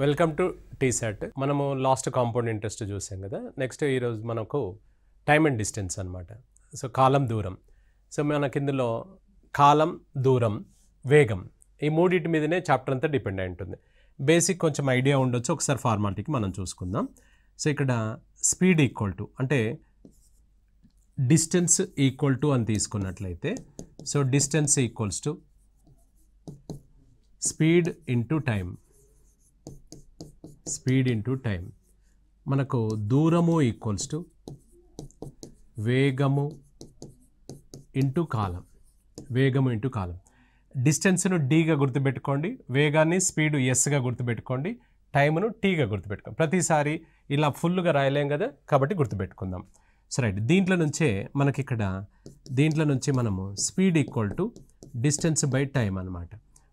Welcome to టీసెట్. మనము last compound interest చూసాం కదా. నెక్స్ట్ ఈరోజు మనకు టైమ్ అండ్ డిస్టెన్స్ అనమాట. సో కాలం దూరం. సో మనకి ఇందులో కాలం దూరం వేగం ఈ మూడింటి మీదనే చాప్టర్ అంతా డిపెండ్ అయి ఉంటుంది. బేసిక్ కొంచెం ఐడియా ఉండొచ్చు. ఒకసారి ఫార్మాలిటీకి మనం చూసుకుందాం. సో ఇక్కడ స్పీడ్ ఈక్వల్ టు అంటే డిస్టెన్స్ ఈక్వల్ టు అని తీసుకున్నట్లయితే so distance equals to speed into time. Speed into time. మనకు దూరము ఈక్వల్స్ టు వేగము ఇంటూ కాలం. వేగము ఇంటూ కాలం. డిస్టెన్స్ను డీగా గుర్తుపెట్టుకోండి, వేగాన్ని స్పీడ్ ఎస్గా గుర్తుపెట్టుకోండి, టైమును టీగా గుర్తుపెట్టుకోండి. ప్రతిసారి ఇలా ఫుల్గా రాయలేం కదా, కాబట్టి గుర్తుపెట్టుకుందాం. సో రైట్, దీంట్లో నుంచే మనకి ఇక్కడ దీంట్లో నుంచి మనము speed equal to distance by time అనమాట.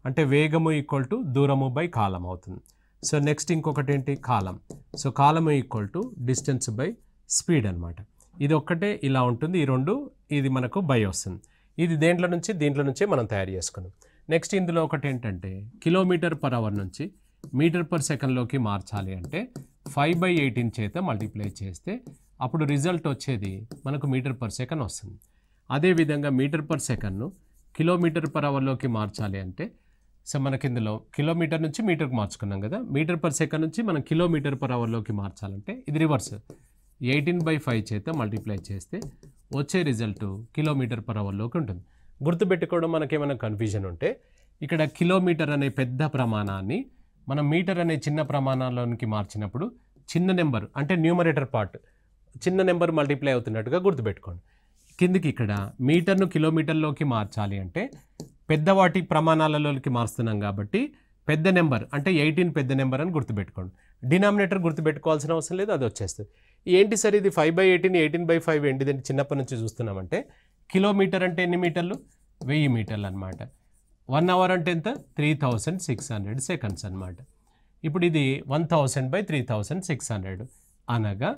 అంటే వేగము ఈక్వల్ టు దూరము బై కాలం అవుతుంది. సో నెక్స్ట్ ఇంకొకటి ఏంటి, కాలం. సో కాలం equal to distance by speed అనమాట. ఇది ఒక్కటే ఇలా ఉంటుంది. ఈ రెండు ఇది మనకు బై వస్తుంది. ఇది దీంట్లో నుంచే మనం తయారు చేసుకున్నాం. నెక్స్ట్ ఇందులో ఒకటి ఏంటంటే కిలోమీటర్ పర్ అవర్ నుంచి మీటర్ పర్ సెకండ్లోకి మార్చాలి అంటే 5/18 చేత మల్టిప్లై చేస్తే అప్పుడు రిజల్ట్ వచ్చేది మనకు మీటర్ పర్ సెకండ్ వస్తుంది. అదేవిధంగా మీటర్ పర్ సెకండ్ను కిలోమీటర్ పర్ అవర్లోకి మార్చాలి అంటే సో మనకి ఇందులో కిలోమీటర్ నుంచి మీటర్కి మార్చుకున్నాం కదా. మీటర్ పర్ సెకండ్ నుంచి మనం కిలోమీటర్ పర్ అవర్లోకి మార్చాలంటే ఇది రివర్స్. 18/5 చేత మల్టిప్లై చేస్తే వచ్చే రిజల్ట్ కిలోమీటర్ పర్ అవర్లోకి ఉంటుంది. గుర్తుపెట్టుకోవడం మనకేమైనా కన్ఫ్యూజన్ ఉంటే ఇక్కడ కిలోమీటర్ అనే పెద్ద ప్రమాణాన్ని మనం మీటర్ అనే చిన్న ప్రమాణాల్లోనికి మార్చినప్పుడు చిన్న నెంబర్ అంటే న్యూమరేటర్ పార్ట్ చిన్న నెంబర్ మల్టిప్లై అవుతున్నట్టుగా గుర్తుపెట్టుకోండి. కిందికి ఇక్కడ మీటర్ను కిలోమీటర్లోకి మార్చాలి అంటే పెద్దవాటి ప్రమాణాలలోకి మారుస్తున్నాం కాబట్టి పెద్ద నెంబర్ అంటే 18 పెద్ద నెంబర్ అని గుర్తుపెట్టుకోండి. డినామినేటర్ గుర్తుపెట్టుకోవాల్సిన అవసరం లేదు, అది వచ్చేస్తుంది. ఏంటి సార్ ఇది 5/18 18/5 ఏంటిదంటే చిన్నప్పటి నుంచి చూస్తున్నామంటే కిలోమీటర్ అంటే ఎన్ని మీటర్లు, 1000 మీటర్లు అనమాట. 1 అవర్ అంటే ఎంత, 3600 సెకండ్స్ అనమాట. ఇప్పుడు ఇది 1000/3600 అనగా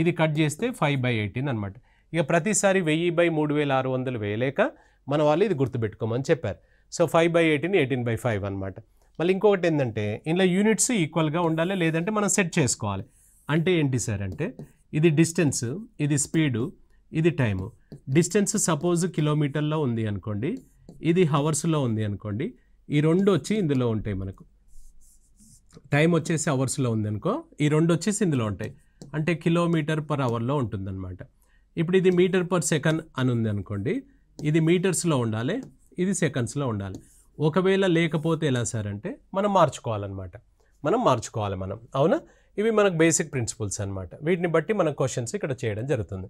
ఇది కట్ చేస్తే 5/18 అనమాట. ఇక ప్రతిసారి 1000/3600 వేయలేక మన వాళ్ళు ఇది గుర్తుపెట్టుకోమని చెప్పారు. సో 5/18 18/5 అనమాట. మళ్ళీ ఇంకొకటి ఏంటంటే ఇందులో యూనిట్స్ ఈక్వల్గా ఉండాలి, లేదంటే మనం సెట్ చేసుకోవాలి. అంటే ఏంటి సార్ అంటే ఇది డిస్టెన్స్, ఇది స్పీడు, ఇది టైము. డిస్టెన్స్ సపోజ్ కిలోమీటర్లో ఉంది అనుకోండి, ఇది హవర్స్లో ఉంది అనుకోండి. ఈ రెండు వచ్చి ఇందులో ఉంటాయి మనకు. టైం వచ్చేసి అవర్స్లో ఉంది అనుకో, ఈ రెండు వచ్చేసి ఇందులో ఉంటాయి. అంటే కిలోమీటర్ పర్ అవర్లో ఉంటుందన్నమాట. ఇప్పుడు ఇది మీటర్ పర్ సెకండ్ అని ఉంది అనుకోండి, ఇది మీటర్స్లో ఉండాలి, ఇది సెకండ్స్లో ఉండాలి. ఒకవేళ లేకపోతే ఎలా సార్ అంటే మనం మార్చుకోవాలన్నమాట. మనం అవునా. ఇవి మనకు బేసిక్ ప్రిన్సిపల్స్ అనమాట. వీటిని బట్టి మన క్వశ్చన్స్ ఇక్కడ చేయడం జరుగుతుంది.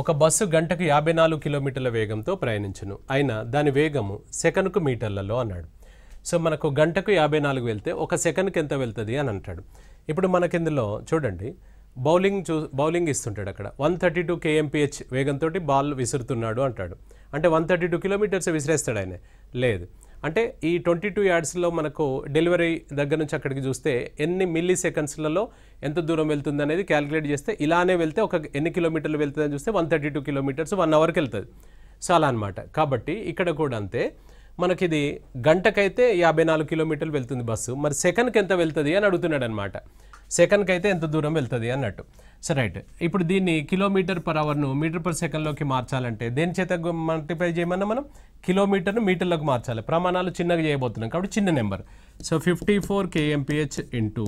ఒక బస్సు గంటకు 54 కిలోమీటర్ల వేగంతో ప్రయాణించును, అయినా దాని వేగము సెకనుకు మీటర్లలో అన్నాడు. సో మనకు గంటకు 54 వెళ్తే ఒక సెకండ్కి ఎంత వెళ్తుంది అని అంటాడు. ఇప్పుడు మనకి ఇందులో చూడండి, బౌలింగ్ ఇస్తుంటాడు అక్కడ 132 kmph వేగంతో బాల్ విసురుతున్నాడు అంటాడు. అంటే 132 కిలోమీటర్స్ విసిరేస్తాడు ఆయన, లేదు. అంటే ఈ 22 యార్డ్స్లో మనకు డెలివరీ దగ్గర నుంచి అక్కడికి చూస్తే ఎన్ని మిల్లీ సెకండ్స్లలో ఎంత దూరం వెళ్తుంది అనేది క్యాలిక్యులేట్ చేస్తే ఇలానే వెళ్తే ఒక ఎన్ని కిలోమీటర్లు వెళ్తుంది అని చూస్తే 132 కిలోమీటర్స్ 1 అవర్కి వెళ్తుంది. సో అలా అనమాట. కాబట్టి ఇక్కడ కూడా అంతే, మనకిది గంటకైతే 54 కిలోమీటర్లు వెళ్తుంది బస్సు, మరి సెకండ్కి ఎంత వెళ్తుంది అని అడుగుతున్నాడు అనమాట. సెకండ్కి అయితే ఎంత దూరం వెళ్తుంది అన్నట్టు. సో రైట్, ఇప్పుడు దీన్ని కిలోమీటర్ పర్ అవర్ను మీటర్ పర్ సెకండ్లోకి మార్చాలంటే దేని చేత మల్టిప్లై చేయమన్నా మనం కిలోమీటర్ను మీటర్లోకి మార్చాలి. ప్రమాణాలు చిన్నగా చేయబోతున్నాం కాబట్టి చిన్న నెంబర్. సో 54 kmph ఇంటూ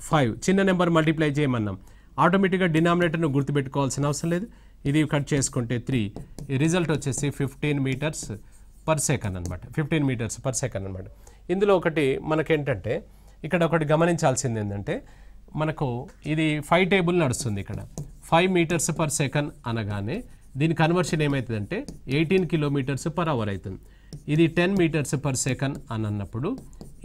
5 చిన్న నెంబర్ మల్టిప్లై చేయమన్నాం. ఆటోమేటిక్గా డినామినేటర్ను గుర్తుపెట్టుకోవాల్సిన అవసరం లేదు. ఇది కట్ చేసుకుంటే 3, ఈ రిజల్ట్ వచ్చేసి 15 మీటర్స్ పర్ సెకండ్ అనమాట. 15 మీటర్స్ పర్ సెకండ్ అనమాట. ఇందులో ఒకటి మనకేంటంటే ఇక్కడ ఒకటి గమనించాల్సింది ఏంటంటే మనకు ఇది 5 టేబుల్ నడుస్తుంది. ఇక్కడ 5 మీటర్స్ పర్ సెకండ్ అనగానే దీని కన్వర్షన్ ఏమవుతుందంటే 18 కిలోమీటర్స్ పర్ అవర్ అవుతుంది. ఇది 10 మీటర్స్ పర్ సెకండ్ అని అన్నప్పుడు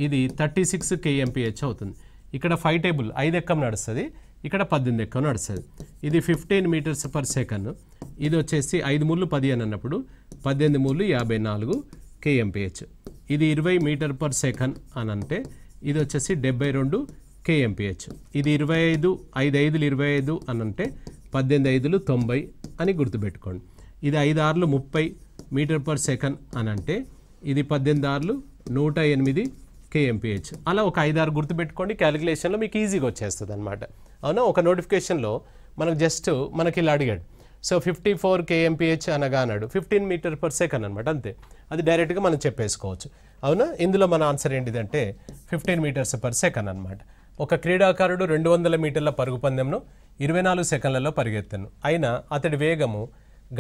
ఇది 36 kmph అవుతుంది. ఇక్కడ 5 టేబుల్ 5 ఎక్కం నడుస్తుంది, ఇక్కడ 18 ఎక్కం నడుస్తుంది. ఇది 15 మీటర్స్ పర్ సెకండ్, ఇది వచ్చేసి 5 మూళ్ళు 10 అని అన్నప్పుడు 18 మూళ్ళు 54 kmph. ఇది 20 మీటర్ పర్ సెకండ్ అని అంటే ఇది వచ్చేసి 72 kmph. ఇది 25 5 5 25 అని అంటే 18 5 90 అని గుర్తుపెట్టుకోండి. ఇది 5 6 30 మీటర్ పర్ సెకండ్ అని అంటే ఇది 18 6 108 kmph. అలా ఒక 5-6 గుర్తుపెట్టుకోండి, క్యాలిక్యులేషన్లో మీకు ఈజీగా వచ్చేస్తుంది అనమాట. అవునా, ఒక నోటిఫికేషన్లో మనకు జస్ట్ మనకి ఇలా అడిగాడు. సో 54 kmph అనగా అన్నాడు 15 మీటర్ పర్ సెకండ్ అనమాట, అంతే. అది డైరెక్ట్గా మనం చెప్పేసుకోవచ్చు. అవునా, ఇందులో మన ఆన్సర్ ఏంటిదంటే 15 మీటర్స్ పర్ సెకండ్ అనమాట. ఒక క్రీడాకారుడు 200 మీటర్ల పరుగు పందెంను 24 సెకండ్లలో పరిగెత్తాను. అయినా అతడి వేగము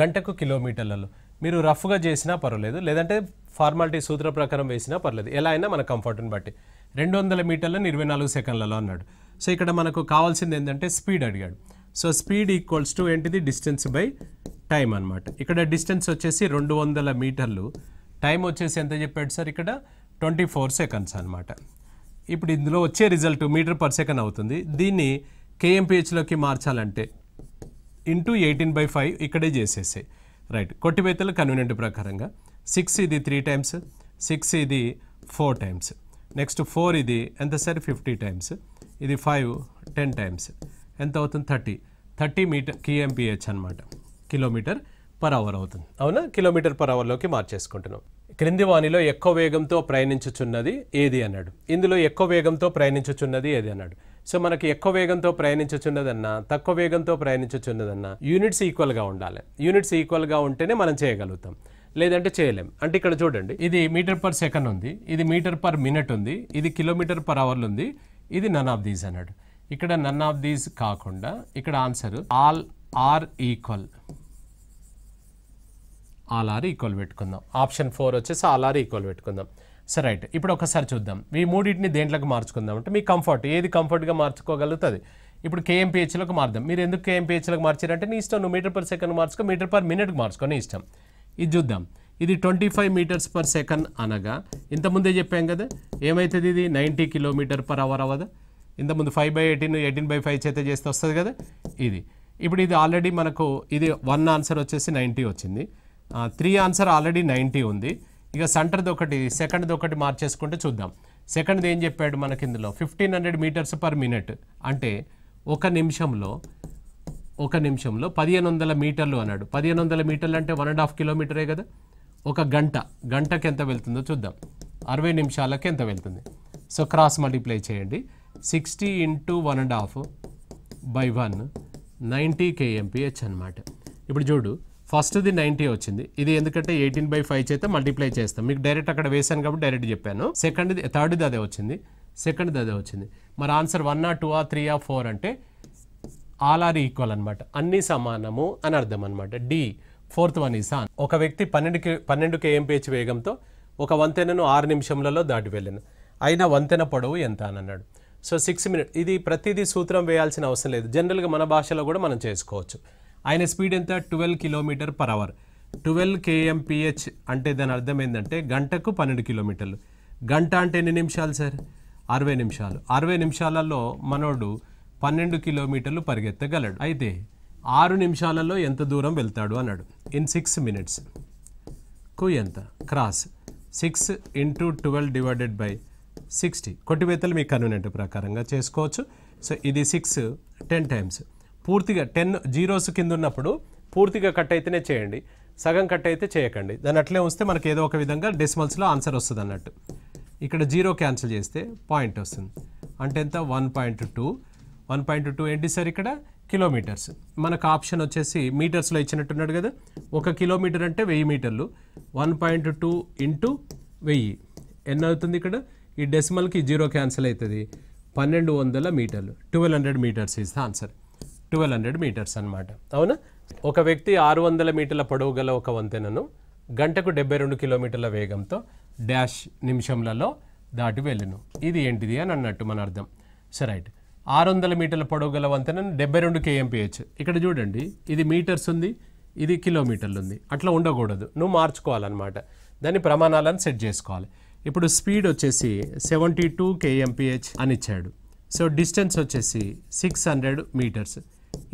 గంటకు కిలోమీటర్లలో. మీరు రఫ్గా చేసినా పర్వాలేదు, లేదంటే ఫార్మాలిటీ సూత్ర ప్రకారం వేసినా పర్లేదు, ఎలా అయినా మన కంఫర్ట్ని బట్టి. 200 మీటర్లను 24 సెకండ్లలో అన్నాడు. సో ఇక్కడ మనకు కావాల్సింది ఏంటంటే స్పీడ్ అడిగాడు. సో స్పీడ్ ఈక్వల్స్ టు ఏంటిది, డిస్టెన్స్ బై టైం అనమాట. ఇక్కడ డిస్టెన్స్ వచ్చేసి 200 మీటర్లు, టైం వచ్చేసి ఎంత చెప్పాడు సార్ ఇక్కడ 24 సెకండ్స్ అనమాట. ఇప్పుడు ఇందులో వచ్చే రిజల్ట్ మీటర్ పర్ సెకండ్ అవుతుంది. దీన్ని kmpHలోకి మార్చాలంటే ఇంటూ 18/5 ఇక్కడే చేసేసాయి. రైట్, కొట్టివేతలు కన్వీనియంట్ ప్రకారంగా 6 ఇది 3 టైమ్స్, 6 ఇది 4 టైమ్స్, నెక్స్ట్ 4 ఇది ఎంత సార్ 50 టైమ్స్, ఇది 5 10 టైమ్స్, ఎంత అవుతుంది 30 మీటర్ kmph అనమాట, కిలోమీటర్ పర్ అవర్ అవుతుంది. అవునా, కిలోమీటర్ పర్ అవర్లోకి మార్చేసుకుంటున్నాం. క్రింది వానిలో ఎక్కువ వేగంతో ప్రయాణించుచున్నది ఏది అన్నాడు. ఇందులో ఎక్కువ వేగంతో ప్రయాణించుచున్నది ఏది అన్నాడు. సో మనకి ఎక్కువ వేగంతో ప్రయాణించుచున్నదన్నా తక్కువ వేగంతో ప్రయాణించుచున్నదన్నా యూనిట్స్ ఈక్వల్గా ఉండాలి. యూనిట్స్ ఈక్వల్గా ఉంటేనే మనం చేయగలుగుతాం, లేదంటే చేయలేం. అంటే ఇక్కడ చూడండి, ఇది మీటర్ పర్ సెకండ్ ఉంది, ఇది మీటర్ పర్ మినిట్ ఉంది, ఇది కిలోమీటర్ పర్ అవర్లు ఉంది, ఇది నన్ ఆఫ్ దీస్ అన్నాడు. ఇక్కడ నన్ ఆఫ్ దీస్ కాకుండా ఇక్కడ answer all are equal, all are equal పెట్టుకుందాం. ఆప్షన్ 4 వచ్చేసి ఆల్ ఆర్ ఈక్వల్ పెట్టుకుందాం. సరే, రైట్. ఇప్పుడు ఒకసారి చూద్దాం, ఈ మూడింటిని దేంట్లోకి మార్చుకుందాం అంటే మీ కంఫర్ట్, ఏది కంఫర్ట్గా మార్చుకోగలుగుతుంది. ఇప్పుడు kmpHలోకి మార్దాం. మీరు ఎందుకు kmpHలోకి మార్చారంటే నీ ఇష్టం, నువ్వు మీటర్ పర్ సెకండ్ మార్చుకో, మీటర్ పర్ మినిట్కి మార్చుకో, నీ ఇష్టం. ఇది చూద్దాం, ఇది 25 మీటర్స్ పర్ సెకండ్ అనగా ఇంతకుముందే చెప్పాం కదా, ఏమవుతుంది ఇది 90 కిలోమీటర్ పర్ అవర్ అవ్వదా. ఇంతకుముందు 5/18 18/5 చేత చేస్తే వస్తుంది కదా ఇది. ఇప్పుడు ఇది ఆల్రెడీ మనకు ఇది 1 ఆన్సర్ వచ్చేసి 90 వచ్చింది, 3 ఆన్సర్ ఆల్రెడీ 90 ఉంది. ఇక సెంటర్ది ఒకటి సెకండ్ది ఒకటి మార్చేసుకుంటే చూద్దాం. సెకండ్ది ఏం చెప్పాడు మనకి ఇందులో 1500 మీటర్స్ పర్ మినిట్ అంటే ఒక నిమిషంలో 1500 మీటర్లు అన్నాడు. 1500 మీటర్లు అంటే 1.5 కిలోమీటరే కదా. ఒక గంటకి ఎంత వెళ్తుందో చూద్దాం, 60 నిమిషాలకి ఎంత వెళ్తుంది. సో క్రాస్ మల్టిప్లై చేయండి, 60 × 1.5/1 90 kmph అనమాట. ఇప్పుడు చూడు, ఫస్ట్ది 90 వచ్చింది, ఇది ఎందుకంటే 18/5 చేత మల్టిప్లై చేస్తాం, మీకు డైరెక్ట్ అక్కడ వేసాను కాబట్టి డైరెక్ట్ చెప్పాను. థర్డ్ది అదే వచ్చింది, సెకండ్ది అదే వచ్చింది. మరి ఆన్సర్ 1 2 3 4 అంటే ఆల్ ఆర్ ఈక్వల్ అనమాట, అన్నీ సమానము అని అర్థం అనమాట. D, 4th one is on. ఒక వ్యక్తి 12 kmph వేగంతో ఒక వంతెనను 6 నిమిషంలలో దాటి వెళ్ళాను, అయినా వంతెన పొడవు ఎంత అని అన్నాడు. సో 6 మినిట్, ఇది ప్రతిదీ సూత్రం వేయాల్సిన అవసరం లేదు, జనరల్గా మన భాషలో కూడా మనం చేసుకోవచ్చు. ఆయన స్పీడ్ ఎంత 12 కిలోమీటర్ పర్ అవర్. 12 kmph అంటే దాని అర్థం ఏంటంటే గంటకు 12 కిలోమీటర్లు. గంట అంటే ఎన్ని నిమిషాలు సార్, 60 నిమిషాలు. 60 నిమిషాలలో మనోడు 12 కిలోమీటర్లు పరిగెత్తగలడు. అయితే 6 నిమిషాలలో ఎంత దూరం వెళ్తాడు అన్నాడు. ఇన్ 6 minutes కు ఎంత, క్రాస్ 6 × 12 / 60. కొట్టివేతలు మీకు కన్వీనియంట్ ప్రకారంగా చేసుకోవచ్చు. సో ఇది 6 10 టైమ్స్. పూర్తిగా 10 జీరోస్ కింద ఉన్నప్పుడు పూర్తిగా కట్ అయితేనే చేయండి, సగం కట్ అయితే చేయకండి. దాన్ని అట్లే వస్తే మనకి ఏదో ఒక విధంగా డెసిమల్స్లో ఆన్సర్ వస్తుంది అన్నట్టు. ఇక్కడ 0 క్యాన్సిల్ చేస్తే పాయింట్ వస్తుంది, అంటే ఎంత 1.2. 1.2 ఏంటి సార్ ఇక్కడ కిలోమీటర్స్. మనకు ఆప్షన్ వచ్చేసి మీటర్స్లో ఇచ్చినట్టున్నాడు కదా. 1 కిలోమీటర్ అంటే 1000 మీటర్లు, 1.2 × 1000 ఎన్ని అవుతుంది ఇక్కడ. ఈ డెసిమల్కి 0 క్యాన్సిల్ అవుతుంది, 1200 మీటర్లు. 1200 metres is the answer. 1200 metres అనమాట. అవునా, ఒక వ్యక్తి 600 మీటర్ల పొడవు గల ఒక వంతెనను గంటకు 72 కిలోమీటర్ల వేగంతో డాష్ నిమిషంలలో దాటి వెళ్ళును, ఇది ఏంటిది అని అన్నట్టు మన అర్థం. సరే, రైట్. 600 మీటర్ల పొడవు గల వంతెనను 72 kmph. ఇక్కడ చూడండి, ఇది మీటర్స్ ఉంది, ఇది కిలోమీటర్లు ఉంది, అట్లా ఉండకూడదు, నువ్వు మార్చుకోవాలన్నమాట. దాని ప్రమాణాలను సెట్ చేసుకోవాలి. ఇప్పుడు స్పీడ్ వచ్చేసి 72 kmph అని ఇచ్చాడు. సో డిస్టెన్స్ వచ్చేసి 600 మీటర్స్.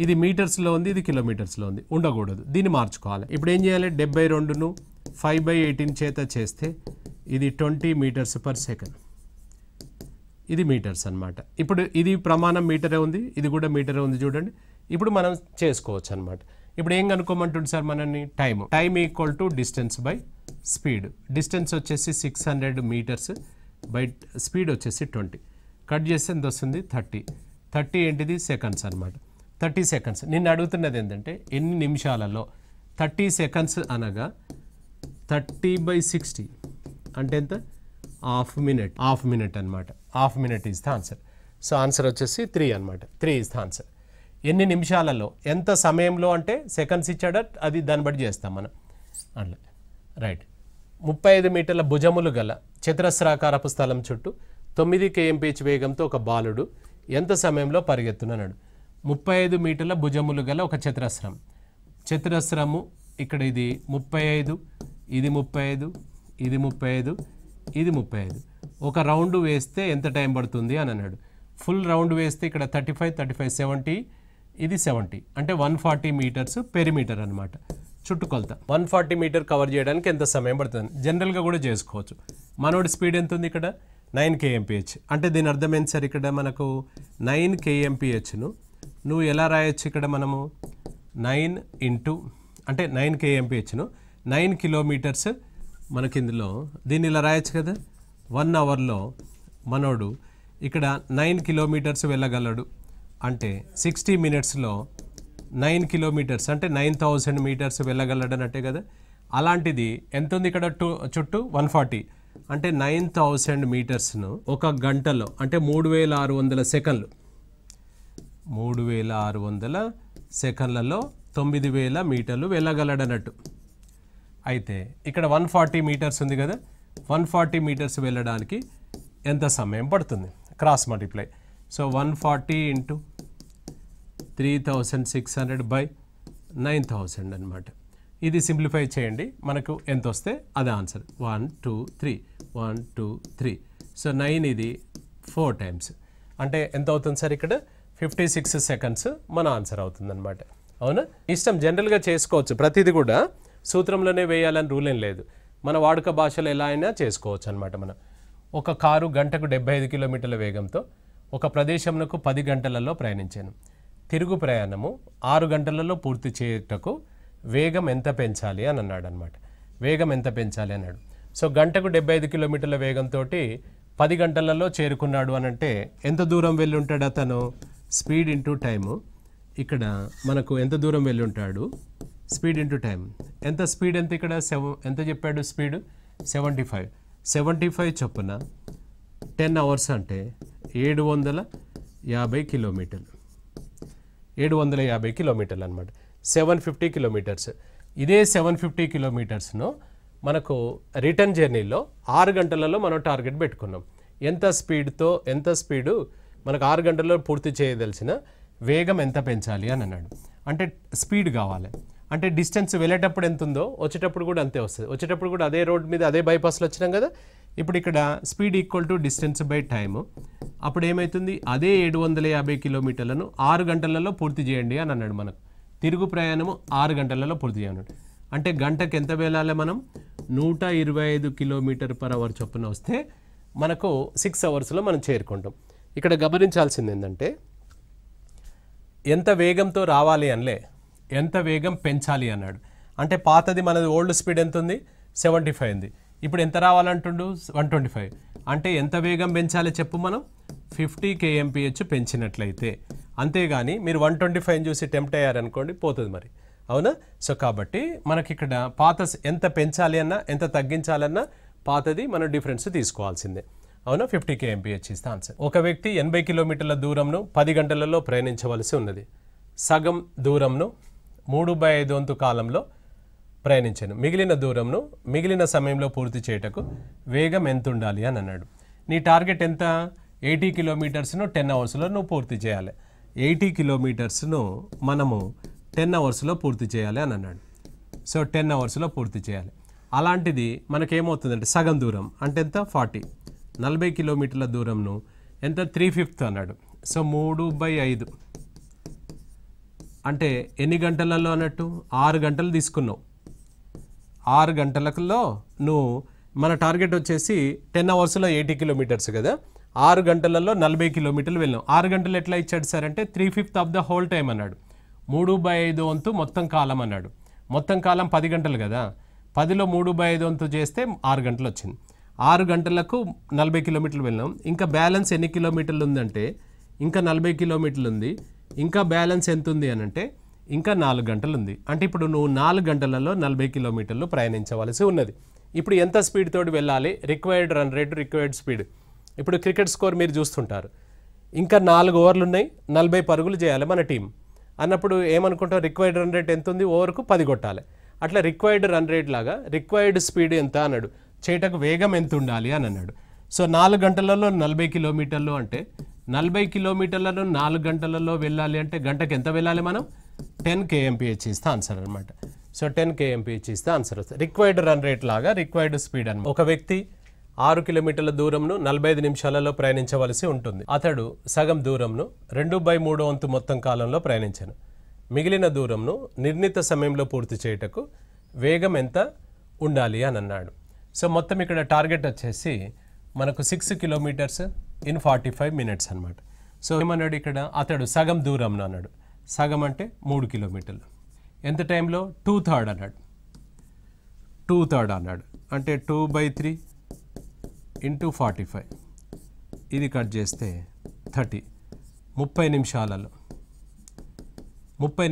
ఇది మీటర్స్లో ఉంది, ఇది కిలోమీటర్స్లో ఉంది, ఉండకూడదు, దీన్ని మార్చుకోవాలి. ఇప్పుడు ఏం చేయాలి, 72ను 5/18 చేత చేస్తే ఇది 20 మీటర్స్ పర్ సెకండ్. ఇది మీటర్స్ అనమాట. ఇప్పుడు ఇది ప్రమాణం మీటరే ఉంది, ఇది కూడా మీటరే ఉంది చూడండి. ఇప్పుడు మనం చేసుకోవచ్చు అనమాట. ఇప్పుడు ఏం కనుక్కోమంటుంది సార్ మనల్ని, time equal to distance by speed. Distance వచ్చేసి 600 మీటర్స్, బై స్పీడ్ వచ్చేసి 20 కట్ చేస్తే ఎంత వస్తుంది 30 ఏంటిది సెకండ్స్ అనమాట 30 సెకండ్స్. నిన్ను అడుగుతున్నది ఏంటంటే ఎన్ని నిమిషాలలో 30 సెకండ్స్ అనగా 30/60 అంటే ఎంత హాఫ్ మినిట్ అనమాట. Half minute is the answer. So answer వచ్చేసి 3 అనమాట. 3 ఈజ్ ద ఆన్సర్. ఎన్ని నిమిషాలలో ఎంత సమయంలో అంటే సెకండ్స్ ఇచ్చాడో అది దాన్ని బట్టి చేస్తాం మనం అట్లా రైట్. 35 మీటర్ల భుజములు గల చతురస్రాకారపు స్థలం చుట్టూ 9 kmph వేగంతో ఒక బాలుడు ఎంత సమయంలో పరిగెత్తునన్నాడు. 35 మీటర్ల భుజములు గల ఒక చతురస్రము ఇక్కడ ఇది 35 ఇది 35 ఇది 35 ఇది 35 ఒక రౌండ్ వేస్తే ఎంత టైం పడుతుంది అని అన్నాడు. ఫుల్ రౌండ్ వేస్తే ఇక్కడ 35 70 ఇది 70 అంటే 140 మీటర్స్ పెరిమీటర్ అనమాట చుట్టుకొలత. 140 మీటర్ కవర్ చేయడానికి ఎంత సమయం పడుతుంది జనరల్గా కూడా చేసుకోవచ్చు. మనోడి స్పీడ్ ఎంత ఉంది ఇక్కడ 9 kmph అంటే దీని అర్థం ఏంటి సార్ ఇక్కడ మనకు 9 kmphను నువ్వు ఎలా రాయొచ్చు ఇక్కడ మనము 9 ఇంటూ అంటే 9 kmphను 9 కిలోమీటర్స్ మనకి ఇందులో దీన్ని ఇలా రాయొచ్చు కదా. 1 అవర్లో మనోడు ఇక్కడ 9 కిలోమీటర్స్ వెళ్ళగలడు అంటే 60 మినిట్స్లో 9 కిలోమీటర్స్ అంటే 9000 మీటర్స్ వెళ్ళగలడు అన్నట్టే కదా. అలాంటిది ఎంత ఉంది ఇక్కడ చుట్టూ 140 అంటే 9000 మీటర్స్ను ఒక గంటలో అంటే 3600 సెకండ్లు 3600 సెకండ్లలో 9000 మీటర్లు వెళ్ళగలడు అన్నట్టు. అయితే ఇక్కడ 140 మీటర్స్ ఉంది కదా 140 మీటర్స్ వెళ్ళడానికి ఎంత సమయం పడుతుంది cross multiply. So 140 into 3600 by 9000 అనమాట. ఇది సింప్లిఫై చేయండి మనకు ఎంత వస్తే అది ఆన్సర్ 1 2 3 1 2 3. సో 9 ఇది 4 టైమ్స్ అంటే ఎంత అవుతుంది సార్ ఇక్కడ 56 సెకండ్స్ మన ఆన్సర్ అవుతుంది అనమాట. అవునా ఇష్టం జనరల్గా చేసుకోవచ్చు ప్రతిదీ కూడా సూత్రంలోనే వేయాలని రూల్ ఏం లేదు. మన వాడుక భాషలో ఎలా అయినా చేసుకోవచ్చు అనమాట. మనం ఒక కారు గంటకు 75 కిలోమీటర్ల వేగంతో ఒక ప్రదేశంకు 10 గంటలలో ప్రయాణించాను. తిరుగు ప్రయాణము 6 గంటలలో పూర్తి చేయటకు వేగం ఎంత పెంచాలి అని అన్నాడు అనమాట. వేగం ఎంత పెంచాలి అన్నాడు. సో గంటకు 75 కిలోమీటర్ల వేగంతో 10 గంటలలో చేరుకున్నాడు అని అంటే ఎంత దూరం వెళ్ళి ఉంటాడు అతను స్పీడ్ ఇంటూ టైము. ఇక్కడ మనకు ఎంత దూరం వెళ్ళి ఉంటాడు స్పీడ్ ఇంటూ టైం ఎంత స్పీడ్ ఎంత ఇక్కడ ఎంత చెప్పాడు స్పీడ్ 75 చొప్పున 10 అవర్స్ అంటే 750 కిలోమీటర్లు 750 కిలోమీటర్లు అనమాట 750 కిలోమీటర్స్. ఇదే 750 కిలోమీటర్స్ను మనకు రిటర్న్ జర్నీలో 6 గంటలలో మనం టార్గెట్ పెట్టుకున్నాం. ఎంత స్పీడు మనకు 6 గంటల్లో పూర్తి చేయదలిసిన వేగం ఎంత పెంచాలి అని అన్నాడు. అంటే స్పీడ్ కావాలి అంటే డిస్టెన్స్ వెళ్ళేటప్పుడు ఎంత ఉందో వచ్చేటప్పుడు కూడా అంతే వస్తుంది. వచ్చేటప్పుడు కూడా అదే రోడ్ మీద అదే బైపాస్లో వచ్చినాం కదా. ఇప్పుడు ఇక్కడ speed equal to distance by time. అప్పుడు ఏమవుతుంది అదే 750 కిలోమీటర్లను 6 గంటలలో పూర్తి చేయండి అని అన్నాడు. మనకు తిరుగు ప్రయాణము 6 గంటలలో పూర్తి చేయన్నాడు. అంటే గంటకు ఎంత వెళ్ళాలి మనం 125 కిలోమీటర్ పర్ అవర్ చొప్పున వస్తే మనకు 6 అవర్స్లో మనం చేరుకుంటాం. ఇక్కడ గమనించాల్సింది ఏంటంటే ఎంత వేగంతో రావాలి అనలే ఎంత వేగం పెంచాలి అన్నాడు. అంటే పాతది మనది ఓల్డ్ స్పీడ్ ఎంత ఉంది 75 ఉంది. ఇప్పుడు ఎంత రావాలంటుండు 125. అంటే ఎంత వేగం పెంచాలి చెప్పు మనం 50 kmph పెంచినట్లయితే. అంతేగాని మీరు 125 చూసి టెంప్ట్ అయ్యారనుకోండి పోతుంది మరి. అవునా. సో కాబట్టి మనకి ఇక్కడ పాత ఎంత పెంచాలి అన్నా ఎంత తగ్గించాలన్నా పాతది మనం డిఫరెన్స్ తీసుకోవాల్సిందే. అవునా 50 kmph ఇస్ ద ఆన్సర్. ఒక వ్యక్తి 80 కిలోమీటర్ల దూరంను 10 గంటలలో ప్రయాణించవలసి ఉన్నది. సగం దూరంను 3/5 వంతు కాలంలో ప్రయాణించాను. మిగిలిన దూరంను మిగిలిన సమయంలో పూర్తి చేయటకు వేగం ఎంత ఉండాలి అని అన్నాడు. నీ టార్గెట్ ఎంత 80 కిలోమీటర్స్ను 10 అవర్స్లో నువ్వు పూర్తి చేయాలి. 80 కిలోమీటర్స్ను మనము 10 అవర్స్లో పూర్తి చేయాలి అని అన్నాడు. సో 10 అవర్స్లో పూర్తి చేయాలి. అలాంటిది మనకేమవుతుందంటే సగం దూరం అంటే ఎంత 40 కిలోమీటర్ల దూరంను ఎంత 3/5 అన్నాడు. సో 3/5 అంటే ఎన్ని గంటలలో అన్నట్టు 6 గంటలు తీసుకున్నావు. 6 గంటలలో నువ్వు మన టార్గెట్ వచ్చేసి 10 అవర్స్లో 80 కిలోమీటర్స్ కదా. 6 గంటలలో 40 కిలోమీటర్లు వెళ్ళాం. 6 గంటలు ఎట్లా ఇచ్చాడు సార్ అంటే 3/5 ఆఫ్ ద హోల్ టైం అన్నాడు. 3/5 వంతు మొత్తం కాలం అన్నాడు. మొత్తం కాలం 10 గంటలు కదా. 10లో 3/5 వంతు చేస్తే 6 గంటలు వచ్చింది. 6 గంటలకు 40 కిలోమీటర్లు వెళ్ళాం. ఇంకా బ్యాలెన్స్ ఎన్ని కిలోమీటర్లు ఉందంటే ఇంకా 40 కిలోమీటర్లు ఉంది. ఇంకా బ్యాలెన్స్ ఎంత ఉంది అని అంటే ఇంకా 4 గంటలు ఉంది. అంటే ఇప్పుడు నువ్వు 4 గంటలలో 40 కిలోమీటర్లు ప్రయాణించవలసి ఉన్నది. ఇప్పుడు ఎంత స్పీడ్ తోటి వెళ్ళాలి? Required run rate, required speed. ఇప్పుడు క్రికెట్ స్కోర్ మీరు చూస్తుంటారు. ఇంకా 4 ఓవర్లు ఉన్నాయి, 40 పరుగులు చేయాలి మన టీం అన్నప్పుడు ఏమనుకుంటాం? రిక్వైర్డ్ రన్ రేట్ ఎంత ఉంది? ఓవర్కు 10 కొట్టాలి. అట్లా రిక్వైర్డ్ రన్ రేట్ లాగా రిక్వైర్డ్ స్పీడ్ ఎంత అన్నాడు, చేయటకు వేగం ఎంత ఉండాలి అని అన్నాడు. సో 4 గంటలలో 40 కిలోమీటర్లు అంటే 40 కిలోమీటర్లను 4 గంటలలో వెళ్ళాలి అంటే గంటకు ఎంత వెళ్ళాలి మనం? 10 kmph ఇస్తే ఆన్సర్ అనమాట. సో 10 kmph ఇస్తే ఆన్సర్ వస్తుంది. రిక్వైర్డ్ రన్ రేట్ లాగా రిక్వైర్డ్ స్పీడ్ అనమాట. ఒక వ్యక్తి 6 కిలోమీటర్ల దూరంను 45 నిమిషాలలో ప్రయాణించవలసి ఉంటుంది. అతడు సగం దూరంను 2/3 వంతు మొత్తం కాలంలో ప్రయాణించాను. మిగిలిన దూరంను నిర్ణీత సమయంలో పూర్తి చేయుటకు వేగం ఎంత ఉండాలి అని అన్నాడు. సో మొత్తం ఇక్కడ టార్గెట్ వచ్చేసి మనకు 6 కిలోమీటర్స్ ఇన్ 45 మినిట్స్ అనమాట. సో ఏమన్నాడు ఇక్కడ? అతడు సగం దూరంను అన్నాడు. సగం అంటే 3 కిలోమీటర్లు. ఎంత టైంలో? 2/3 అన్నాడు. 2/3 అన్నాడు అంటే 2/3 ఇంటూ 45. ఇది కట్ చేస్తే 30. 30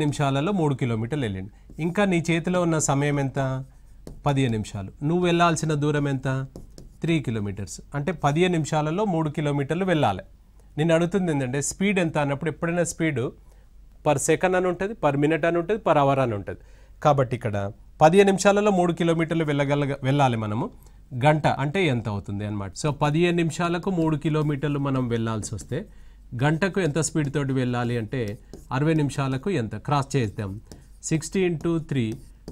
నిమిషాలలో 3 కిలోమీటర్లు వెళ్ళిండు. ఇంకా నీ చేతిలో ఉన్న సమయం ఎంత? 15 నిమిషాలు. నువ్వు వెళ్ళాల్సిన దూరం ఎంత? 3 కిలోమీటర్స్. అంటే 15 నిమిషాలలో 3 కిలోమీటర్లు వెళ్ళాలి. నేను అడుగుతుంది ఏంటంటే స్పీడ్ ఎంత అన్నప్పుడు ఎప్పుడైనా స్పీడు పర్ సెకండ్ అని ఉంటుంది, పర్ మినిట్ అని ఉంటుంది, పర్ అవర్ అని ఉంటుంది. కాబట్టి ఇక్కడ 15 నిమిషాలలో 3 కిలోమీటర్లు వెళ్ళాలి మనము. గంట అంటే ఎంత అవుతుంది అన్నమాట. సో 15 నిమిషాలకు 3 కిలోమీటర్లు మనం వెళ్ళాల్సి వస్తే గంటకు ఎంత స్పీడ్ తోటి వెళ్ళాలి అంటే 60 నిమిషాలకు ఎంత? క్రాస్ చేద్దాం. 60 × 3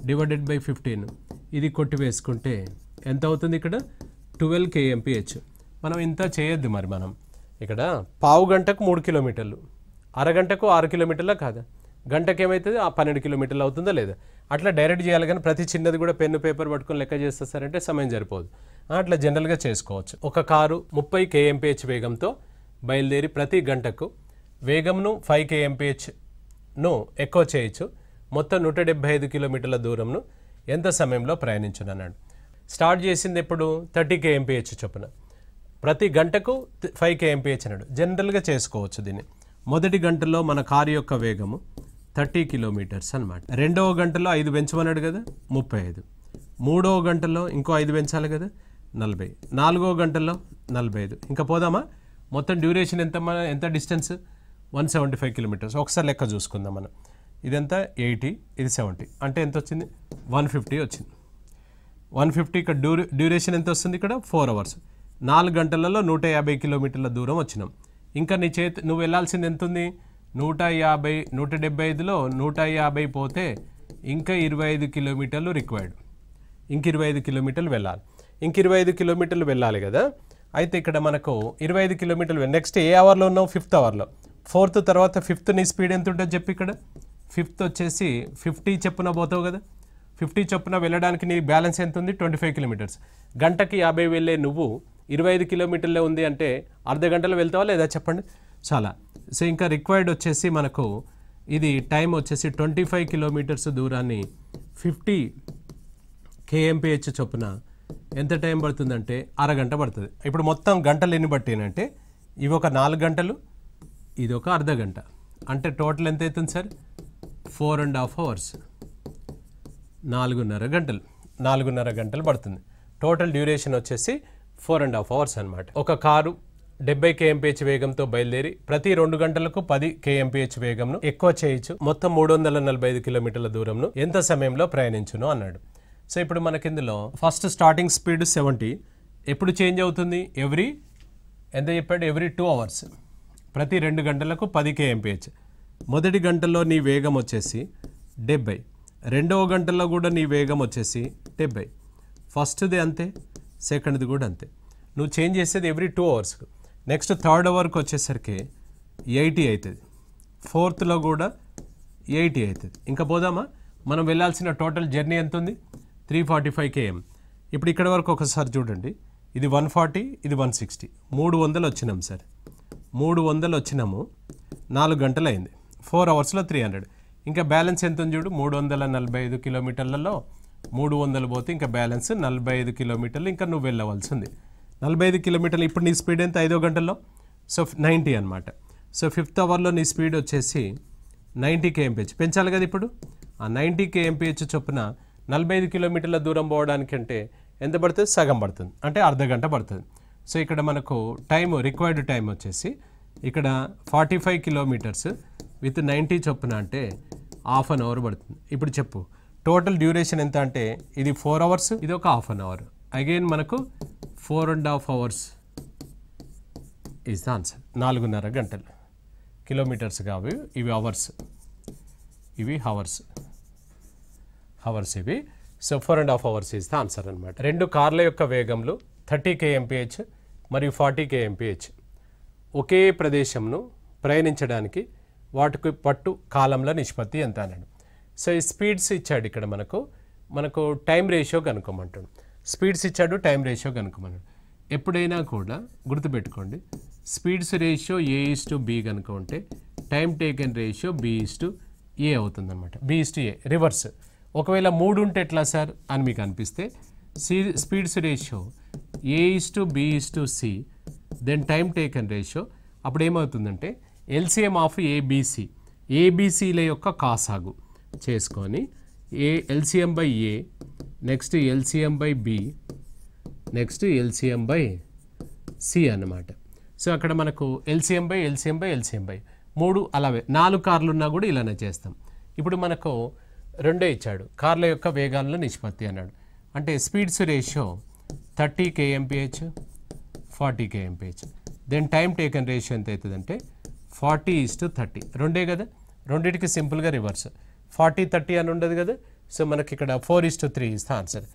/ 15 ఇది కొట్టి వేసుకుంటే ఎంత అవుతుంది ఇక్కడ? 12 kmph. మనం ఇంత చేయొద్దు మరి. మనం ఇక్కడ పావు గంటకు 3 కిలోమీటర్లు, అరగంటకు 6 కిలోమీటర్ల కాదా? గంటకి ఏమవుతుంది? 12 కిలోమీటర్లు అవుతుందా లేదా? అట్లా డైరెక్ట్ చేయాలి. కానీ ప్రతి చిన్నది కూడా పెన్ను పేపర్ పట్టుకొని లెక్క చేస్తారంటే సమయం సరిపోదు. అట్లా జనరల్గా చేసుకోవచ్చు. ఒక కారు 30 kmph వేగంతో బయలుదేరి ప్రతి గంటకు వేగంను 5 kmph ఎక్కువ చేయొచ్చు. మొత్తం 175 కిలోమీటర్ల దూరంను ఎంత సమయంలో ప్రయాణించునన్నాడు. స్టార్ట్ చేసింది ఎప్పుడు? 30 kmph చొప్పున. ప్రతి గంటకు 5 kmph అన్నాడు. జనరల్గా చేసుకోవచ్చు దీన్ని. మొదటి గంటలో మన కారు యొక్క వేగము 30 కిలోమీటర్స్ అనమాట. రెండవ గంటలో 5 పెంచమన్నాడు కదా, 35. మూడవ గంటలో ఇంకో 5 పెంచాలి కదా, 40. నాలుగవ గంటలో 45. ఇంకా పోదామా? మొత్తం డ్యూరేషన్ ఎంత డిస్టెన్స్? 175 కిలోమీటర్స్. ఒకసారి లెక్క చూసుకుందాం మనం. ఇదంతా 80, ఇది 70 అంటే ఎంత వచ్చింది? 150 వచ్చింది. 150. ఇక్కడ డ్యూరేషన్ ఎంత వస్తుంది? ఇక్కడ 4 అవర్స్. 4 గంటలలో 150 కిలోమీటర్ల దూరం వచ్చినాం. ఇంకా నువ్వు వెళ్ళాల్సింది ఎంత ఉంది? 150. 175లో 150 పోతే ఇంకా 25 కిలోమీటర్లు రిక్వైర్డ్. ఇంక 25 కిలోమీటర్లు వెళ్ళాలి. ఇంక 25 కిలోమీటర్లు వెళ్ళాలి కదా. అయితే ఇక్కడ మనకు 25 కిలోమీటర్లు నెక్స్ట్ ఏ అవర్లో ఉన్నావు? 5th అవర్లో. 4th తర్వాత 5th నీ స్పీడ్ ఎంత ఉంటుంది చెప్పి ఇక్కడ? 5th వచ్చేసి 50 చెప్పున పోతావు కదా. 50 చొప్పున వెళ్ళడానికి నీ బ్యాలెన్స్ ఎంత ఉంది? 25 కిలోమీటర్స్. గంటకి 50 వెళ్ళే నువ్వు 25 కిలోమీటర్లే ఉంది అంటే అర్ధ గంటలో వెళ్తావా లేదా చెప్పండి? చాలా. సో ఇంకా రిక్వైర్డ్ వచ్చేసి మనకు ఇది టైం వచ్చేసి 25 కిలోమీటర్స్ దూరాన్ని 50 kmph చొప్పున ఎంత టైం పడుతుందంటే అరగంట పడుతుంది. ఇప్పుడు మొత్తం గంటలు ఎన్ని పట్టినంటే ఇవి ఒక 4 గంటలు, ఇది ఒక అర్ధ గంట. అంటే టోటల్ ఎంత అవుతుంది సార్? 4.5 అవర్స్. 4.5 గంటలు. 4.5 గంటలు పడుతుంది. టోటల్ డ్యూరేషన్ వచ్చేసి 4.5 అవర్స్ అనమాట. ఒక కారు 70 kmph వేగంతో బయలుదేరి ప్రతి 2 గంటలకు 10 kmph వేగంను ఎక్కువ చేయొచ్చు. మొత్తం 345 కిలోమీటర్ల దూరంను ఎంత సమయంలో ప్రయాణించును అన్నాడు. సో ఇప్పుడు మనకి ఇందులో ఫస్ట్ స్టార్టింగ్ స్పీడ్ 70. ఎప్పుడు చేంజ్ అవుతుంది? ఎంత చెప్పాడు? Every 2 hours. ప్రతి 2 గంటలకు 10 kmph. మొదటి గంటలో నీ వేగం వచ్చేసి 70. రెండవ గంటలో కూడా నీ వేగం వచ్చేసి 70. ఫస్ట్ది అంతే, సెకండ్ది కూడా అంతే. నువ్వు చేంజ్ చేసేది ఎవ్రీ 2 అవర్స్కు. నెక్స్ట్ 3rd అవర్కి వచ్చేసరికి 80 అవుతుంది. 4thలో కూడా 80 అవుతుంది. ఇంకా పోదామా? మనం వెళ్ళాల్సిన టోటల్ జర్నీ ఎంత ఉంది? 345 km. ఇప్పుడు ఇక్కడ వరకు ఒకసారి చూడండి. ఇది 140, ఇది 160. 300 వచ్చినాం సార్. 300 వచ్చినాము. 4 గంటలు అయింది. 4 అవర్స్లో 300. ఇంకా బ్యాలెన్స్ ఎంత ఉంది చూడు? 345 కిలోమీటర్లలో 300 పోతే ఇంకా బ్యాలెన్స్ 45 కిలోమీటర్లు ఇంకా నువ్వు వెళ్ళవలసి ఉంది. 45 కిలోమీటర్లు. ఇప్పుడు నీ స్పీడ్ ఎంత 5 గంటల్లో? సో 90 అనమాట. సో 5th అవర్లో నీ స్పీడ్ వచ్చేసి 90 kmph పెంచాలి కదా. ఇప్పుడు ఆ 90 kmph చొప్పున 45 కిలోమీటర్ల దూరం పోవడానికి అంటే ఎంత పడుతుంది? సగం పడుతుంది, అంటే అర్ధ గంట పడుతుంది. సో ఇక్కడ మనకు టైం రిక్వైర్డ్ టైం వచ్చేసి ఇక్కడ 45 కిలోమీటర్స్ విత్ 90 చొప్పున అంటే హాఫ్ అన్ అవర్ పడుతుంది. ఇప్పుడు చెప్పు టోటల్ డ్యూరేషన్ ఎంత అంటే ఇది 4 అవర్స్, ఇది ఒక హాఫ్ అన్ అవర్. అగైన్ మనకు 4.5 అవర్స్ ఈజ్ ద ఆన్సర్. 4.5 గంటలు. కిలోమీటర్స్ కావు ఇవి, అవర్స్, ఇవి హవర్స్ ఇవి. So 4.5 hours is the answer అనమాట. రెండు కార్ల యొక్క వేగంలో 30 kmph మరియు 40 kmph ఒకే ప్రదేశంను ప్రయాణించడానికి వాటికి పట్టు కాలంలో నిష్పత్తి ఎంత అన్నాడు. సో ఈ స్పీడ్స్ ఇచ్చాడు ఇక్కడ మనకు టైం రేషియో కనుక్కోమంటాడు. స్పీడ్స్ ఇచ్చాడు, టైం రేషియో కనుక్కోమన్నాడు. ఎప్పుడైనా కూడా గుర్తుపెట్టుకోండి, స్పీడ్స్ రేషియో A:B కనుక ఉంటే టైం టేకెన్ రేషియో B:A అవుతుంది అనమాట. B:A reverse. ఒకవేళ 3 ఉంటే ఎట్లా సార్ అని మీకు అనిపిస్తే speeds ratio A:B:C then time taken ratio అప్పుడు ఏమవుతుందంటే LCM ఆఫ్ ఏబిసిల యొక్క కాసాగు చేసుకొని LCM by A, next LCM by B, next LCM by C అన్నమాట. సో అక్కడ మనకు LCM బై 3 అలాగే 4 కార్లు ఉన్నా కూడా ఇలానే చేస్తాం. ఇప్పుడు మనకు రెండే ఇచ్చాడు, కార్ల యొక్క వేగాల్లో నిష్పత్తి అన్నాడు. అంటే speeds ratio 30 kmph 40 kmph then time taken ratio ఎంత అవుతుందంటే 40:30. రెండే కదా, రెండింటికి సింపుల్గా రివర్స్ 40:30 అని ఉండదు కదా. సో మనకి ఇక్కడ 4:3 ఇస్తే ఆన్సర్.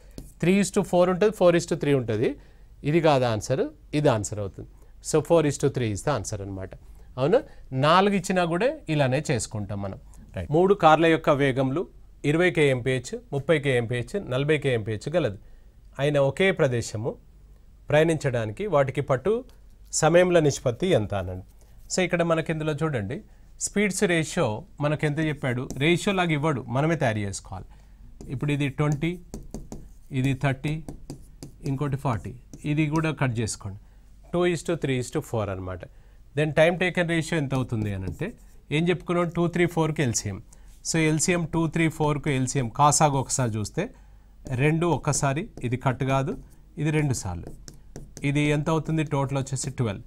3:4 ఉంటుంది, 4:3 ఉంటుంది. ఇది కాదు ఆన్సర్, ఇది ఆన్సర్ అవుతుంది. సో 4:3 ఇస్తే ఆన్సర్ అనమాట. అవునా? 4 ఇచ్చినా కూడా ఇలానే చేసుకుంటాం మనం. రైట్. 3 కార్ల యొక్క వేగంలో 20 kmph 30 kmph 40 kmph గలదు అయిన ఒకే ప్రదేశము ప్రయాణించడానికి వాటికి పట్టు సమయంలో నిష్పత్తి ఎంత అనండి. సో ఇక్కడ మనకి ఇందులో చూడండి స్పీడ్స్ రేషియో మనకు ఎంత చెప్పాడు, రేషియో లాగా ఇవ్వడు, మనమే తయారు చేసుకోవాలి. ఇప్పుడు ఇది 20, ఇది 30, ఇంకోటి 40, ఇది కూడా కట్ చేసుకోండి. 2:3:4 అనమాట. దెన్ టైం టేకన్ రేషియో ఎంత అవుతుంది అని అంటే ఏం చెప్పుకున్నాం, 2, 3, 4కి LCM. సో LCM 2, 3, 4కు LCM కాసాగు ఒకసారి చూస్తే 2 ఒక్కసారి, ఇది కట్ కాదు, ఇది 2 సార్లు. ఇది ఎంత అవుతుంది టోటల్ వచ్చేసి 12.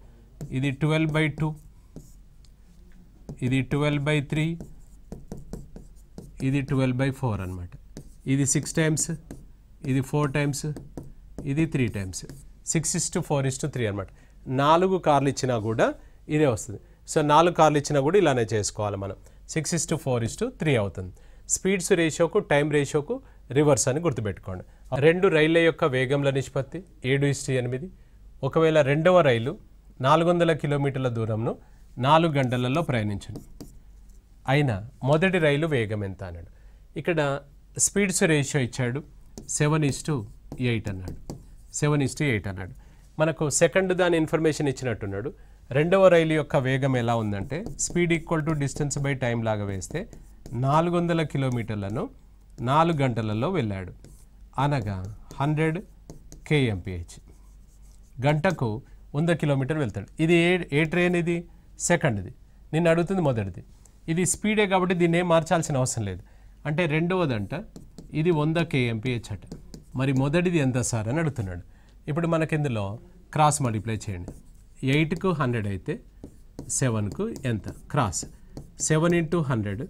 ఇది 12/2, ఇది 12/3, ఇది 12/4 అనమాట. ఇది 6 టైమ్స్, ఇది 4 టైమ్స్, ఇది 3 టైమ్స్. 6:4:3 అనమాట. 4 కార్లు ఇచ్చినా కూడా ఇదే వస్తుంది. సో 4 కార్లు ఇచ్చినా కూడా ఇలానే చేసుకోవాలి మనం. 6:4:3 అవుతుంది. స్పీడ్స్ రేషియోకు టైం రేషియోకు రివర్స్ అని గుర్తుపెట్టుకోండి. 2 రైళ్ల యొక్క వేగంల నిష్పత్తి 7:8. ఒకవేళ రెండవ రైలు 400 కిలోమీటర్ల దూరంను 4 గంటలలో ప్రయాణించను అయినా మొదటి రైలు వేగం ఎంత అన్నాడు. ఇక్కడ స్పీడ్స్ రేషియో ఇచ్చాడు 7:8 అన్నాడు. 7:8 అన్నాడు. మనకు సెకండ్ దాని ఇన్ఫర్మేషన్ ఇచ్చినట్టున్నాడు. రెండవ రైలు యొక్క వేగం ఎలా ఉందంటే speed equal to distance by time లాగా వేస్తే 400 కిలోమీటర్లను 4 గంటలలో వెళ్ళాడు అనగా 100 kmph. గంటకు 100 కిలోమీటర్ వెళ్తాడు. ఇది ఏ ట్రైన్? ఇది సెకండ్ది. నిన్ను అడుగుతుంది మొదటిది. ఇది స్పీడే కాబట్టి దీన్ని ఏం మార్చాల్సిన అవసరం లేదు. అంటే రెండవదంట ఇది 100 kmph అట. మరి మొదటిది ఎంత సార్ అని అడుగుతున్నాడు. ఇప్పుడు మనకి ఇందులో క్రాస్ మల్టిప్లై చేయండి. 8కు 100 అయితే 7కు ఎంత క్రాస్ 7 × 100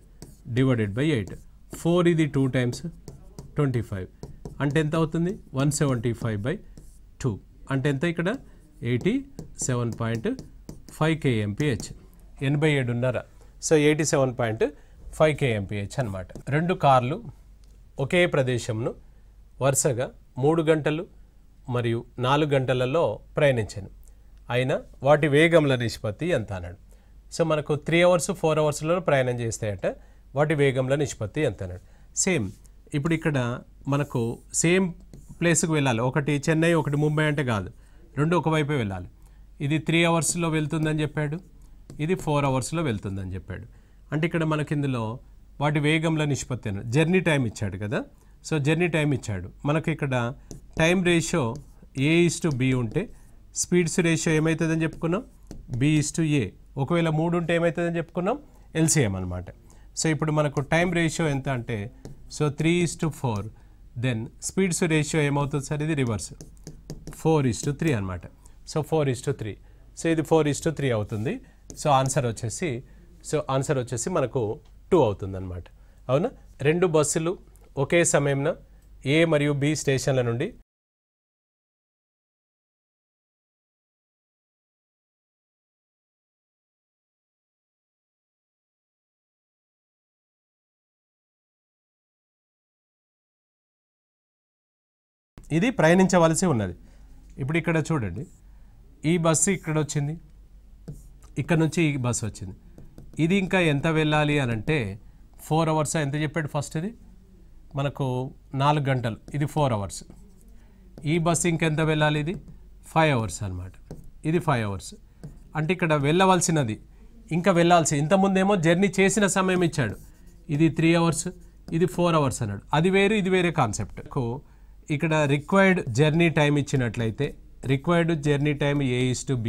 డివైడెడ్ బై 8. 4 ఇది 2 టైమ్స్ 25 అంటే ఎంత అవుతుంది 175/2 అంటే ఎంత ఇక్కడ 87.5 kmph 87.5. సో 87.5 kmph అనమాట. 2 కార్లు ఒకే ప్రదేశంను వరుసగా 3 గంటలు మరియు 4 గంటలలో ప్రయాణించాను అయినా వాటి వేగంల నిష్పత్తి ఎంత అన్నాడు. సో మనకు 3 అవర్స్ 4 అవర్స్లో ప్రయాణం చేస్తాయట, వాటి వేగంల నిష్పత్తి ఎంత అన్నాడు. సేమ్ ఇప్పుడు ఇక్కడ మనకు సేమ్ ప్లేస్కి వెళ్ళాలి. ఒకటి చెన్నై, ఒకటి ముంబై అంటే కాదు, 2 ఒకవైపే వెళ్ళాలి. ఇది 3 అవర్స్లో వెళ్తుందని చెప్పాడు, ఇది 4 అవర్స్లో వెళ్తుందని చెప్పాడు. అంటే ఇక్కడ మనకి ఇందులో వాటి వేగంల నిష్పత్తి అన్నాడు. జర్నీ టైం ఇచ్చాడు కదా. సో జర్నీ టైం ఇచ్చాడు మనకి. ఇక్కడ టైం రేషియో A:B ఉంటే స్పీడ్స్ రేషియో ఏమవుతుందని చెప్పుకున్నాం, B/A. ఒకవేళ 3 ఉంటే ఏమవుతుందని చెప్పుకున్నాం, LCM అనమాట. సో ఇప్పుడు మనకు టైం రేషియో ఎంత అంటే సో 3:4. దెన్ స్పీడ్స్ రేషియో ఏమవుతుంది సార్, ఇది రివర్స్ 4:3 అనమాట. సో 4:3. సో ఇది 4:3 అవుతుంది. సో ఆన్సర్ వచ్చేసి మనకు 2 అవుతుంది అనమాట. అవునా? 2 బస్సులు ఒకే సమయంలో A మరియు B స్టేషన్ల నుండి ఇది ప్రయాణించవలసి ఉన్నది. ఇప్పుడు ఇక్కడ చూడండి, ఈ బస్సు ఇక్కడ వచ్చింది, ఇక్కడ నుంచి ఈ బస్సు వచ్చింది. ఇది ఇంకా ఎంత వెళ్ళాలి అని అంటే 4 అవర్స్ ఎంత చెప్పాడు ఫస్ట్, ఇది మనకు 4 గంటలు, ఇది 4 అవర్స్. ఈ బస్సు ఇంకెంత వెళ్ళాలి, ఇది 5 అవర్స్ అనమాట. ఇది 5 అవర్స్. అంటే ఇక్కడ వెళ్ళవలసినది ఇంకా వెళ్ళాల్సి, ఇంతకుముందేమో జర్నీ చేసిన సమయం ఇచ్చాడు, ఇది 3 అవర్స్, ఇది 4 అవర్స్ అన్నాడు. అది వేరు, ఇది వేరే కాన్సెప్ట్. ఇక్కడ రిక్వైర్డ్ జర్నీ టైం ఇచ్చినట్లయితే, రిక్వైర్డ్ జర్నీ టైం A/B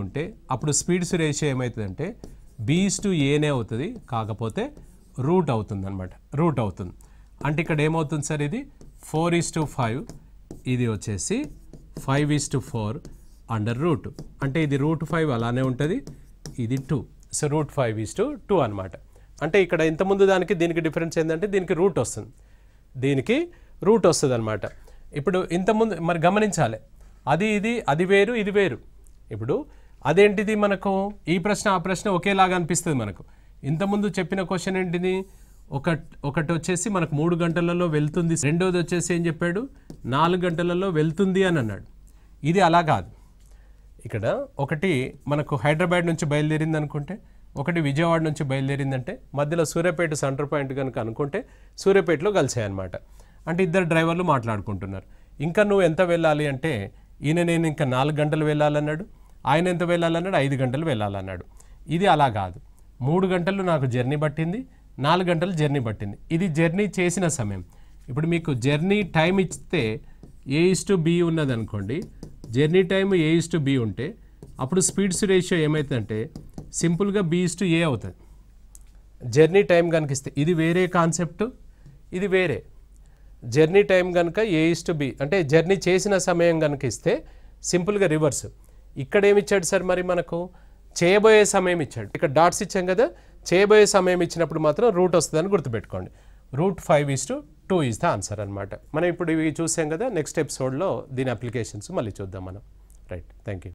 ఉంటే అప్పుడు స్పీడ్స్ రేషియో ఏమవుతుందంటే B/Aనే అవుతుంది, కాకపోతే రూట్ అవుతుంది అనమాట, రూట్ అవుతుంది. అంటే ఇక్కడ ఏమవుతుంది సార్, ఇది 4:5, ఇది వచ్చేసి 5:4 అండర్ రూట్. అంటే ఇది √5 అలానే ఉంటుంది, ఇది 2. సో √5:2 అనమాట. అంటే ఇక్కడ ఇంతకుముందు దానికి దీనికి డిఫరెన్స్ ఏంటంటే దీనికి రూట్ వస్తుంది, దీనికి రూట్ వస్తుంది అనమాట. ఇప్పుడు ఇంతకుముందు మరి గమనించాలి, అది వేరు, ఇది వేరు. ఇప్పుడు అదేంటిది, మనకు ఈ ప్రశ్న ఆ ప్రశ్న ఒకేలాగా అనిపిస్తుంది మనకు. ఇంతకుముందు చెప్పిన క్వశ్చన్ ఏంటిది, ఒకటి వచ్చేసి మనకు 3 గంటలలో వెళ్తుంది, రెండోది వచ్చేసి ఏం చెప్పాడు 4 గంటలలో వెళ్తుంది అని అన్నాడు. ఇది అలా కాదు. ఇక్కడ ఒకటి మనకు హైదరాబాద్ నుంచి బయలుదేరింది అనుకుంటే, ఒకటి విజయవాడ నుంచి బయలుదేరిందంటే, మధ్యలో సూర్యాపేట సెంటర్ పాయింట్ కనుక అనుకుంటే సూర్యాపేటలో కలిసాయన్నమాట. అంటే ఇద్దరు డ్రైవర్లు మాట్లాడుకుంటున్నారు. ఇంకా నువ్వు ఎంత వెళ్ళాలి అంటే, నేను ఇంకా 4 గంటలు వెళ్ళాలన్నాడు, ఆయన ఎంత వెళ్ళాలన్నాడు, 5 గంటలు వెళ్ళాలన్నాడు. ఇది అలా కాదు. 3 గంటలు నాకు జర్నీ పట్టింది, 4 గంటలు జర్నీ పట్టింది. ఇది జర్నీ చేసిన సమయం. ఇప్పుడు మీకు జర్నీ టైం ఇస్తే A/B ఉన్నది అనుకోండి, జర్నీ టైం A/B ఉంటే అప్పుడు స్పీడ్స్ రేషియో ఏమవుతుందంటే సింపుల్గా B/A అవుతుంది. జర్నీ టైం కనుక ఇస్తే, ఇది వేరే కాన్సెప్ట్, ఇది వేరే. జర్నీ టైం కనుక A/B అంటే జర్నీ చేసిన సమయం కనుక ఇస్తే సింపుల్గా రివర్స్. ఇక్కడ ఏమి ఇచ్చాడు సార్, మరి మనకు చేయబోయే సమయం ఇచ్చాడు. ఇక్కడ డాట్స్ ఇచ్చాం కదా, చేయబోయే సమయం ఇచ్చినప్పుడు మాత్రం రూట్ వస్తుందని గుర్తుపెట్టుకోండి. √5:2 ఈజ్ ద ఆన్సర్ అనమాట. మనం ఇప్పుడు ఇవి చూసాం కదా, నెక్స్ట్ ఎపిసోడ్లో దీని అప్లికేషన్స్ మళ్ళీ చూద్దాం మనం. Right, thank you.